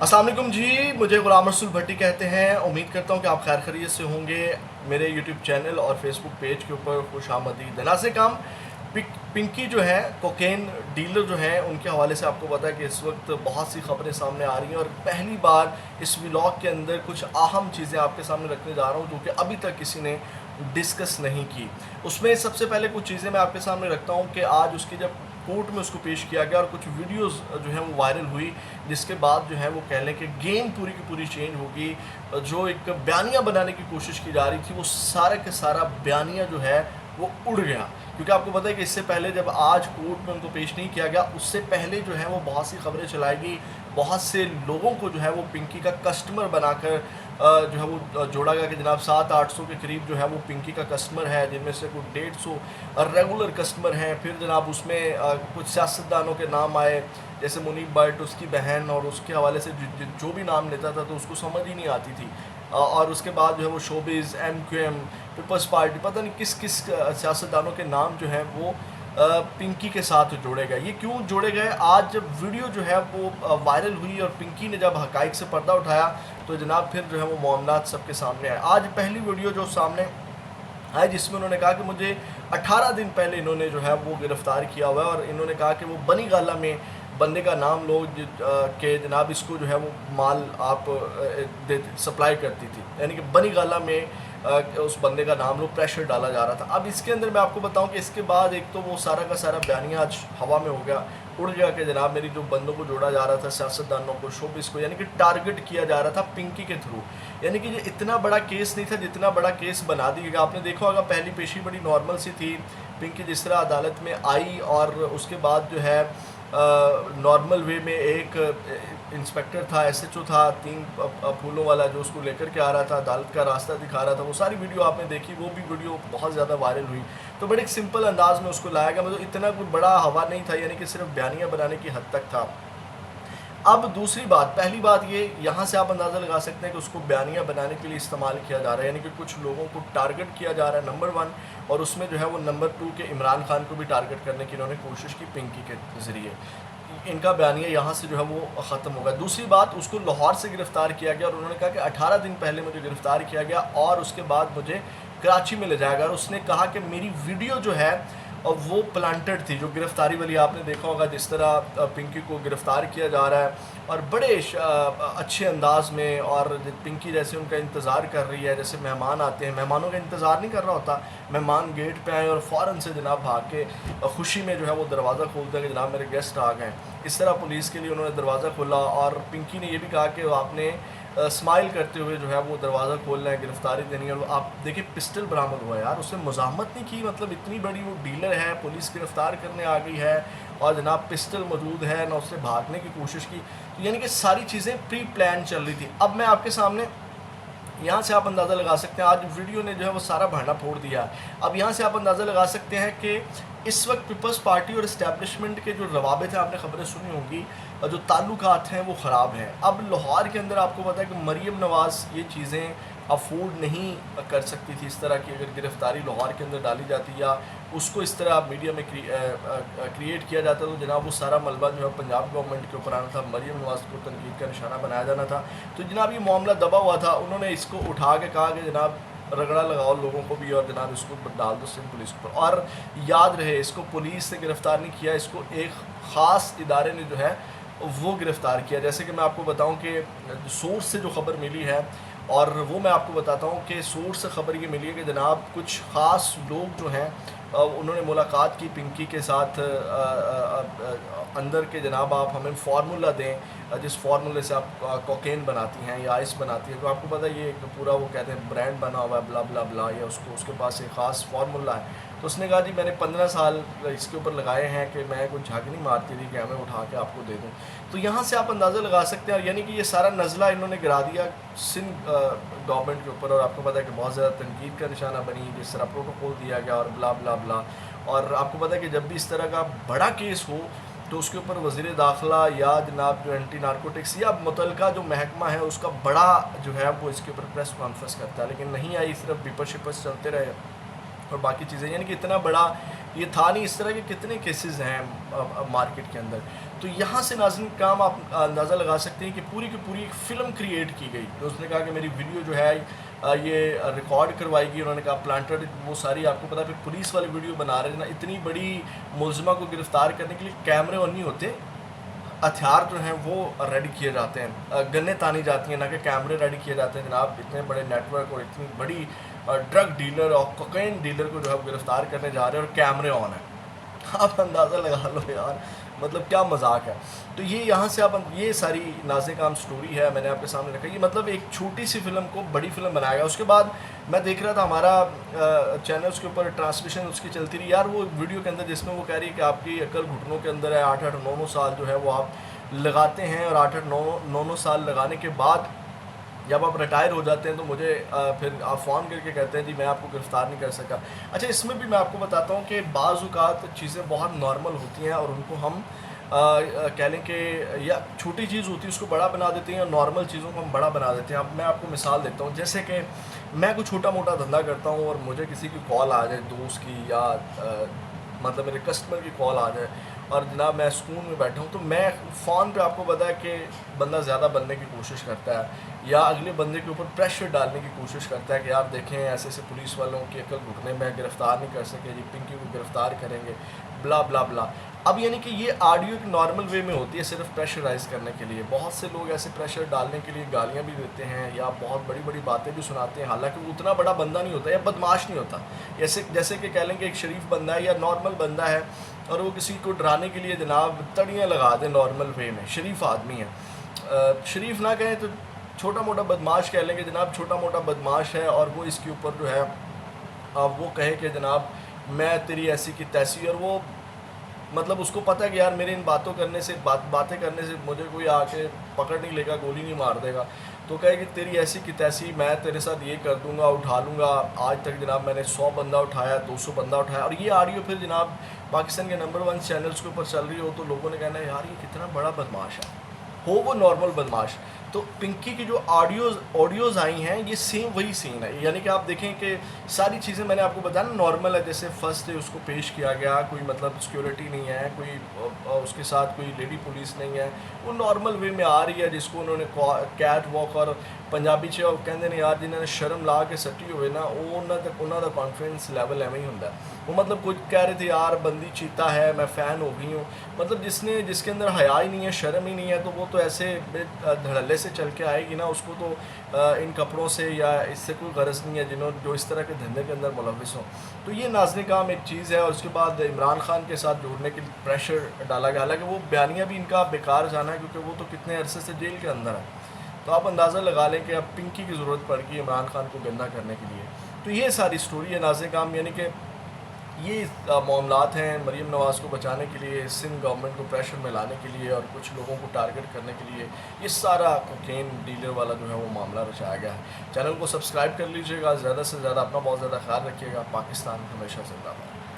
अस्सलाम वालेकुम जी। मुझे गुलाम रसूल भट्टी कहते हैं। उम्मीद करता हूँ कि आप खैर खैरियत से होंगे। मेरे यूट्यूब चैनल और फेसबुक पेज के ऊपर खुशामदीद। दनासे काम पिंकी जो है कोकेन डीलर जो है उनके हवाले से आपको पता है कि इस वक्त बहुत सी खबरें सामने आ रही हैं और पहली बार इस व्लॉग के अंदर कुछ अहम चीज़ें आपके सामने रखने जा रहा हूँ जो कि अभी तक किसी ने डिस्कस नहीं की। उसमें सबसे पहले कुछ चीज़ें मैं आपके सामने रखता हूँ कि आज उसकी जब कोर्ट में उसको पेश किया गया और कुछ वीडियोस जो है वो वायरल हुई, जिसके बाद जो है वो कह लें कि गेम पूरी की पूरी चेंज होगी। जो एक बयानिया बनाने की कोशिश की जा रही थी वो सारा के सारा बयानिया जो है वो उड़ गया। क्योंकि आपको पता है कि इससे पहले जब आज कोर्ट में उनको पेश नहीं किया गया, उससे पहले जो है वो बहुत सी खबरें चलाई गई, बहुत से लोगों को जो है वो पिंकी का कस्टमर बनाकर जो है वो जोड़ा गया कि जनाब 700-800 के करीब जो है वो पिंकी का कस्टमर है, जिनमें से कुछ 150 रेगुलर कस्टमर हैं। फिर जनाब उसमें कुछ सियासतदानों के नाम आए, जैसे मुनीब भट्ट, उसकी बहन, और उसके हवाले से जो भी नाम लेता था तो उसको समझ ही नहीं आती थी। और उसके बाद जो है वो शोबिज़, MQM, पीपल्स पार्टी, पता नहीं किस किस सियासतदानों के नाम जो हैं वो पिंकी के साथ जोड़े गए। ये क्यों जोड़े गए? आज जब वीडियो जो है वो वायरल हुई और पिंकी ने जब हकाइक से पर्दा उठाया तो जनाब फिर जो है वो मामलात सबके सामने आए। आज पहली वीडियो जो सामने आई जिसमें उन्होंने कहा कि मुझे 18 दिन पहले इन्होंने जो है वो गिरफ़्तार किया हुआ है, और इन्होंने कहा कि वो बनी गाला में बंदे का नाम लो कि जनाब इसको जो है वो माल आप सप्लाई करती थी, यानी कि बनी गाला में उस बंदे का नाम लो, प्रेशर डाला जा रहा था। अब इसके अंदर मैं आपको बताऊं कि इसके बाद एक तो वो सारा का सारा बयानिया आज हवा में हो गया, उड़ गया कि जनाब मेरी जो बंदों को जोड़ा जा रहा था, सियासतदानों को, शोबिस को, यानी कि टारगेट किया जा रहा था पिंकी के थ्रू। यानी कि ये इतना बड़ा केस नहीं था जितना बड़ा केस बना दिया। आपने देखा होगा पहली पेशी बड़ी नॉर्मल सी थी, पिंकी जिस तरह अदालत में आई और उसके बाद जो है नॉर्मल वे में एक इंस्पेक्टर था, SHO था, 3 फूलों वाला, जो उसको लेकर के आ रहा था, अदालत का रास्ता दिखा रहा था। वो सारी वीडियो आपने देखी, वो भी वीडियो बहुत ज़्यादा वायरल हुई। तो बड़े एक सिंपल अंदाज में उसको लाया गया, मतलब इतना कोई बड़ा हवा नहीं था, यानी कि सिर्फ बयानिया बनाने की हद तक था। अब दूसरी बात, पहली बात ये यहाँ से आप अंदाज़ा लगा सकते हैं कि उसको बयानिया बनाने के लिए इस्तेमाल किया जा रहा है, यानी कि कुछ लोगों को टारगेट किया जा रहा है, नंबर 1, और उसमें जो है वो नंबर 2 के इमरान खान को भी टारगेट करने की इन्होंने कोशिश की पिंकी के ज़रिए। इनका बयानिया यहाँ से जो है वो ख़त्म होगा। दूसरी बात, उसको लाहौर से गिरफ़्तार किया गया और उन्होंने कहा कि 18 दिन पहले मुझे गिरफ़्तार किया गया और उसके बाद मुझे कराची में ले जाया गया। और उसने कहा कि मेरी वीडियो जो है और वो प्लांटेड थी, जो गिरफ़्तारी वाली आपने देखा होगा जिस तरह पिंकी को गिरफ़्तार किया जा रहा है और बड़े अच्छे अंदाज में, और पिंकी जैसे उनका इंतज़ार कर रही है, जैसे मेहमान आते हैं, मेहमानों का इंतज़ार नहीं कर रहा होता, मेहमान गेट पे आए और फ़ौरन से जनाब भाग के खुशी में जो है वो दरवाज़ा खोलते हैं कि जनाब मेरे गेस्ट आ गए। इस तरह पुलिस के लिए उन्होंने दरवाज़ा खोला और पिंकी ने ये भी कहा कि आपने स्माइल करते हुए जो है वो दरवाज़ा खोलना है, गिरफ़्तारी देनी है। और आप देखिए पिस्टल बरामद हुआ यार, उसने मुज़ाहमत नहीं की, मतलब इतनी बड़ी वो डीलर है, पुलिस गिरफ़्तार करने आ गई है और जनाब पिस्टल मौजूद है, ना उसने भागने की कोशिश की। तो यानी कि सारी चीज़ें प्री प्लान चल रही थी। अब मैं आपके सामने यहाँ से आप अंदाज़ा लगा सकते हैं, आज वीडियो ने जो है वो सारा भांडा फोड़ दिया। अब यहाँ से आप अंदाज़ा लगा सकते हैं कि इस वक्त पीपल्स पार्टी और इस्टेब्लिशमेंट के जो रवाबित हैं, आपने ख़बरें सुनी होंगी, और जो ताल्लुकात हैं वो ख़राब हैं। अब लाहौर के अंदर आपको पता है कि मरीम नवाज़ ये चीज़ें अफोर्ड नहीं कर सकती थी, इस तरह की अगर गिरफ़्तारी लाहौर के अंदर डाली जाती या उसको इस तरह मीडिया में क्रिएट किया जाता तो जनाब वो सारा मलबा जो है पंजाब गवर्नमेंट के ऊपर आना था, मरीम नवाज़ को तनकीद का निशाना बनाया जाना था। तो जनाब ये मामला दबा हुआ था, उन्होंने इसको उठा के कहा कि जनाब रगड़ा लगाओ लोगों को भी और जनाब इसको डाल दो सिंध पुलिस पर। और याद रहे, इसको पुलिस ने गिरफ़्तार नहीं किया, इसको एक ख़ास इदारे ने जो है वो गिरफ़्तार किया। जैसे कि मैं आपको बताऊं कि सोर्स से जो ख़बर मिली है, और वो मैं आपको बताता हूँ कि सोर्स से ख़बर ये मिली है कि जनाब कुछ ख़ास लोग जो हैं उन्होंने मुलाकात की पिंकी के साथ अंदर के जनाब आप हमें फार्मूला दें जिस फार्मूले से आप कोकेन बनाती हैं या आइस बनाती हैं। तो आपको पता है ये पूरा वो कहते हैं ब्रांड बना हुआ है, ब्ला ब्ला ब्ला, या उसको उसके पास एक ख़ास फार्मूला है। तो उसने कहा जी मैंने 15 साल इसके ऊपर लगाए हैं कि मैं कोई झाग नहीं मारती थी कि हमें उठा के आपको दे दूँ। तो यहाँ से आप अंदाज़ा लगा सकते हैं, और यानी कि ये सारा नज़ला इन्होंने गिरा दिया सिंध गवर्नमेंट के ऊपर, और आपको पता है कि बहुत ज़्यादा तनकीद का निशाना बनी, जिस तरह प्रोटोकॉल दिया गया और ब्ला ब्ला ब्ला। और आपको पता है कि जब भी इस तरह का बड़ा केस हो तो उसके ऊपर वज़ीर दाखिला या जनाब जो एंटी नारकोटिक्स या मुतलका जो महकमा है उसका बड़ा जो है वो इसके ऊपर प्रेस कॉन्फ्रेंस करता है, लेकिन नहीं आई, सिर्फ बिपर शिपर्स चलते रहे। और बाकी चीज़ें, यानी कि इतना बड़ा ये था नहीं। इस तरह के कितने केसेस हैं मार्केट के अंदर। तो यहाँ से नाज़रीन काम आप अंदाज़ा लगा सकते हैं कि पूरी की पूरी एक फ़िल्म क्रिएट की गई। तो उसने कहा कि मेरी वीडियो जो है ये रिकॉर्ड करवाएगी। उन्होंने कहा प्लांटेड, वो सारी आपको पता है। फिर पुलिस वाली वीडियो बना रहे हैं ना, इतनी बड़ी मुलज़िमा को गिरफ़्तार करने के लिए कैमरे ऑन नहीं होते, हथियार जो हैं वो रेडी किए जाते हैं, गन्ने तानी जाती हैं, ना कि कैमरे रेडी किए जाते हैं जनाब। इतने बड़े नेटवर्क और इतनी बड़ी ड्रग डीलर और कोकेन डीलर को जो है गिरफ़्तार करने जा रहे हैं और कैमरे ऑन है। आप अंदाज़ा लगा लो यार, मतलब क्या मजाक है। तो ये यहाँ से आप, ये सारी नाज़े काम स्टोरी है मैंने आपके सामने रखा। ये मतलब एक छोटी सी फिल्म को बड़ी फिल्म बनाया गया। उसके बाद मैं देख रहा था हमारा चैनल्स के ऊपर ट्रांसमिशन उसकी चलती रही यार, वो वीडियो के अंदर जिसमें वो कह रही है कि आपकी अकल घुटनों के अंदर है, 8-8 9-9 साल जो है वो आप लगाते हैं, और 8-8 9-9 साल लगाने के बाद जब आप रिटायर हो जाते हैं तो मुझे फिर आप फ़ोन करके कहते हैं जी मैं आपको गिरफ़्तार नहीं कर सका। अच्छा, इसमें भी मैं आपको बताता हूँ कि बाज़ औक़ात चीज़ें बहुत नॉर्मल होती हैं और उनको हम कह लें कि या छोटी चीज़ होती है उसको बड़ा बना देते हैं, और नॉर्मल चीज़ों को हम बड़ा बना देते हैं। अब मैं आपको मिसाल देता हूँ, जैसे कि मैं कोई छोटा मोटा धंधा करता हूँ और मुझे किसी की कॉल आ जाए, दोस्त की या मतलब मेरे कस्टमर की कॉल आ जाए, और जनाब मैं सुकून में बैठा हूँ, तो मैं फ़ोन पे आपको पता है कि बंदा ज़्यादा बनने की कोशिश करता है या अगले बंदे के ऊपर प्रेशर डालने की कोशिश करता है कि आप देखें ऐसे ऐसे पुलिस वालों की अकल घुटने में गिरफ़्तार नहीं कर सके जी, पिंकी को गिरफ़्तार करेंगे, ब्ला ब्ला ब्ला। अब यानी कि ये ऑडियो एक नॉर्मल वे में होती है सिर्फ प्रेशराइज़ करने के लिए। बहुत से लोग ऐसे प्रेशर डालने के लिए गालियाँ भी देते हैं या बहुत बड़ी बड़ी बातें भी सुनाते हैं, हालांकि वो उतना बड़ा बंदा नहीं होता या बदमाश नहीं होता। जैसे कि कह लें कि एक शरीफ बंदा है या नॉर्मल बंदा है और वो किसी को डराने के लिए जनाब तड़ियाँ लगा दें नॉर्मल वे में, शरीफ आदमी है। शरीफ ना कहें तो छोटा मोटा बदमाश कह लेंगे जनाब, छोटा मोटा बदमाश है और वो इसके ऊपर जो है वो कहे कि जनाब मैं तेरी ऐसी की तैसी, और वो मतलब उसको पता है कि यार मेरे इन बातें करने से मुझे कोई आके पकड़ नहीं लेगा, गोली नहीं मार देगा, तो कहे कि तेरी ऐसी की तैसी, मैं तेरे साथ ये कर दूंगा, उठा लूँगा। आज तक जनाब मैंने 100 बंदा उठाया, 200 बंदा उठाया, और ये ऑडियो फिर जनाब पाकिस्तान के नंबर 1 चैनल्स के ऊपर चल रही हो तो लोगों ने कहना है यार ये कितना बड़ा बदमाश है, हो वो नॉर्मल बदमाश। तो पिंकी की जो ऑडियोज़ आई हैं ये सेम वही सीन है, यानी कि आप देखें कि सारी चीज़ें मैंने आपको बताया ना नॉर्मल है। जैसे फर्स्ट डे उसको पेश किया गया, कोई मतलब सिक्योरिटी नहीं है, कोई उसके साथ कोई लेडी पुलिस नहीं है, वो नॉर्मल वे में आ रही है, जिसको उन्होंने कैट वॉक और पंजाबी च कहते हैं यार जिन्होंने शर्म ला के सटी हुए ना उन्होंने कॉन्फिडेंस लैवल एवं ही होंगे। वो मतलब कुछ कह रहे थे यार बंदी चीता है, मैं फ़ैन हो गई हूँ, मतलब जिसके अंदर हया ही नहीं है, शर्म ही नहीं है, तो वो तो ऐसे धड़ल्ले से चल के आएगी ना, उसको तो इन कपड़ों से या इससे कोई गरज नहीं है जो इस तरह के धंधे के अंदर मुलविस हों। तो ये नाज़रीन काम एक चीज़ है। और उसके बाद इमरान खान के साथ जोड़ने के लिए प्रेशर डाला गया, हालांकि वो बयानिया भी इनका बेकार जाना है क्योंकि वो तो कितने अरसे से जेल के अंदर है। तो आप अंदाज़ा लगा लें कि अब पिंकी की ज़रूरत पड़ गई इमरान खान को गंदा करने के लिए। तो ये सारी स्टोरी है नाज़रीन काम, यानी कि ये मामलात हैं मरीम नवाज़ को बचाने के लिए, सिंध गवर्नमेंट को प्रेशर में लाने के लिए और कुछ लोगों को टारगेट करने के लिए ये सारा कोकेन डीलर वाला जो है वो मामला रचाया गया है। चैनल को सब्सक्राइब कर लीजिएगा, ज़्यादा से ज़्यादा अपना बहुत ज़्यादा ख्याल रखिएगा। पाकिस्तान हमेशा जिंदाबाद।